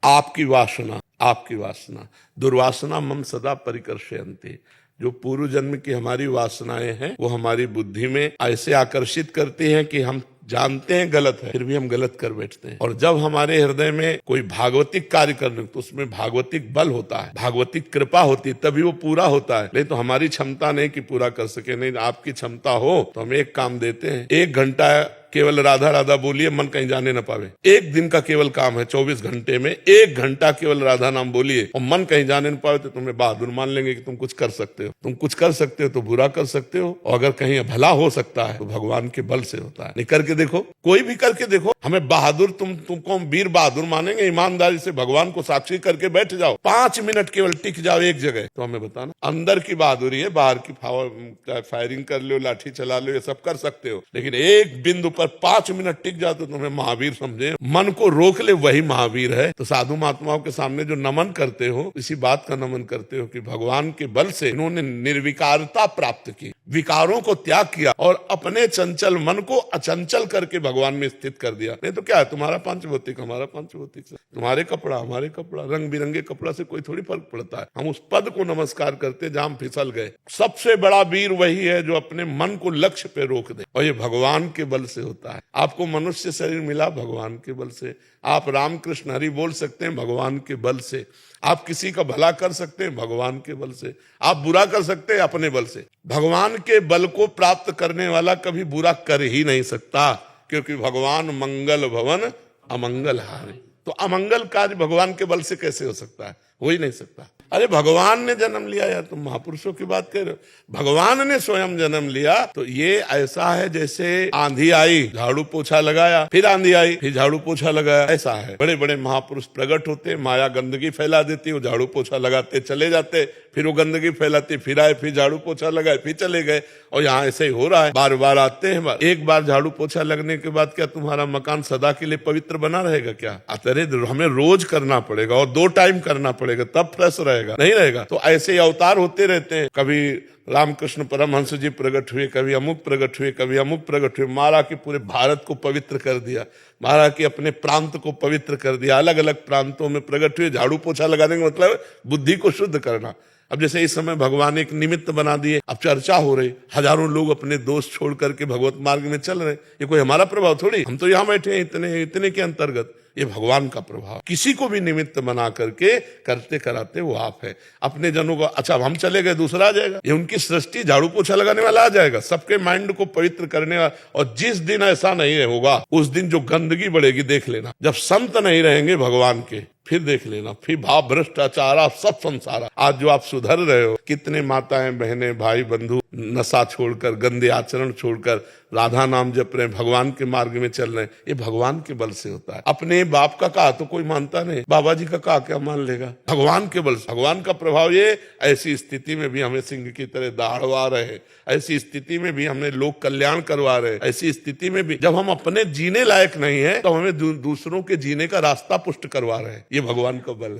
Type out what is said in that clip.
आपकी वासना, आपकी वासना, दुर्वासना मम सदा परिकर्षयन्ति। जो पूर्व जन्म की हमारी वासनाएं हैं वो हमारी बुद्धि में ऐसे आकर्षित करती हैं कि हम जानते हैं गलत है, फिर भी हम गलत कर बैठते हैं। और जब हमारे हृदय में कोई भागवतिक कार्य करने तो उसमें भागवतिक बल होता है, भागवतिक कृपा होती है, तभी वो पूरा होता है। नहीं तो हमारी क्षमता नहीं कि पूरा कर सके। नहीं, आपकी क्षमता हो तो हम एक काम देते हैं, 1 घंटा केवल राधा राधा बोलिए, मन कहीं जाने न पावे। 1 दिन का केवल काम है, 24 घंटे में 1 घंटा केवल राधा नाम बोलिए और मन कहीं जाने न पावे, तो तुम्हें बहादुर मान लेंगे कि तुम कुछ कर सकते हो। तुम कुछ कर सकते हो तो बुरा कर सकते हो, और अगर कहीं भला हो सकता है तो भगवान के बल से होता है। नहीं, करके देखो, कोई भी करके देखो। हमें बहादुर तुमको हम वीर बहादुर मानेंगे। ईमानदारी से भगवान को साक्षी करके बैठ जाओ, 5 मिनट केवल टिक जाओ एक जगह, तो हमें बताना। अंदर की बहादुरी है, बाहर की फायरिंग कर लो, लाठी चला लो, ये सब कर सकते हो, लेकिन एक बिंदु पर 5 मिनट टिक जाओ तो तुम्हें महावीर समझे। मन को रोक ले, वही महावीर है। तो साधु महात्माओं के सामने जो नमन करते हो, इसी बात का नमन करते हो कि भगवान के बल से इन्होंने निर्विकारता प्राप्त की, विकारों को त्याग किया और अपने चंचल मन को अचंचल करके भगवान में स्थित कर दिया। नहीं तो क्या है, तुम्हारा पंचभौतिक हमारा पंचभौतिक, तुम्हारे कपड़ा हमारे कपड़ा, रंग बिरंगे कपड़ा से कोई थोड़ी फर्क पड़ता है। हम उस पद को नमस्कार करते जहां हम फिसल गए। सबसे बड़ा वीर वही है जो अपने मन को लक्ष्य पे रोक दे, और ये भगवान के बल से होता है। आपको मनुष्य शरीर मिला भगवान के बल से, आप रामकृष्ण हरि बोल सकते हैं भगवान के बल से, आप किसी का भला कर सकते हैं भगवान के बल से, आप बुरा कर सकते हैं अपने बल से। भगवान के बल को प्राप्त करने वाला कभी बुरा कर ही नहीं सकता, क्योंकि भगवान मंगल भवन अमंगल हारे। तो अमंगल कार्य भगवान के बल से कैसे हो सकता है? हो ही नहीं सकता। अरे भगवान ने जन्म लिया, यार तुम महापुरुषों की बात कर रहे हो। भगवान ने स्वयं जन्म लिया, तो ये ऐसा है जैसे आंधी आई, झाड़ू पोछा लगाया, फिर आंधी आई, फिर झाड़ू पोछा लगाया, ऐसा है। बड़े बड़े महापुरुष प्रकट होते, माया गंदगी फैला देती, वो झाड़ू पोछा लगाते चले जाते, फिर वो गंदगी फैलाते, फिर आए, फिर झाड़ू पोछा लगाए, फिर चले गए। और यहाँ ऐसे ही हो रहा है, बार बार आते हैं। एक बार झाड़ू पोछा लगने के बाद क्या तुम्हारा मकान सदा के लिए पवित्र बना रहेगा क्या? अतरे हमें रोज करना पड़ेगा और 2 टाइम करना पड़ेगा, तब फ्रेश रहेगा, नहीं रहेगा। तो ऐसे अवतार होते रहते हैं। कभी रामकृष्ण परमहंस जी प्रकट हुए, कभी अमुक प्रकट हुए, कभी अमुक प्रकट हुए। महाराज के पूरे भारत को पवित्र कर दिया, महाराज के अपने प्रांत को पवित्र कर दिया। अलग अलग प्रांतों में प्रकट हुए। झाड़ू पोछा लगाने का मतलब बुद्धि को शुद्ध करना। अब जैसे इस समय भगवान एक निमित्त बना दिए, अब चर्चा हो रही, हजारों लोग अपने दोस्त छोड़ करके भगवत मार्ग में चल रहे। ये कोई हमारा प्रभाव थोड़ी, हम तो यहाँ बैठे हैं इतने के अंतर्गत। ये भगवान का प्रभाव। किसी को भी निमित्त बना करके करते कराते वो आप है। अपने जनों को, अच्छा हम चले गए दूसरा आ जाएगा, ये उनकी सृष्टि। झाड़ू पोछा लगाने वाला आ जाएगा, सबके माइंड को पवित्र करने वाला। और जिस दिन ऐसा नहीं होगा उस दिन जो गंदगी बढ़ेगी देख लेना। जब संत नहीं रहेंगे भगवान के, फिर देख लेना, फिर भाव भ्रष्टाचार सब संसार। आज जो आप सुधर रहे हो, कितने माताएं बहनें भाई बंधु नशा छोड़कर, गंदे आचरण छोड़कर राधा नाम जप रहे, भगवान के मार्ग में चल रहे, ये भगवान के बल से होता है। अपने बाप का कहा तो कोई मानता नहीं, बाबा जी का कहा क्या मान लेगा? भगवान के बल से, भगवान का प्रभाव। ये ऐसी स्थिति में भी हमें सिंह की तरह दहाड़वा रहे, ऐसी स्थिति में भी हमने लोक कल्याण करवा रहे, ऐसी स्थिति में भी जब हम अपने जीने लायक नहीं है तो हमें दूसरों के जीने का रास्ता पुष्ट करवा रहे हैं। ये भगवान का बल है।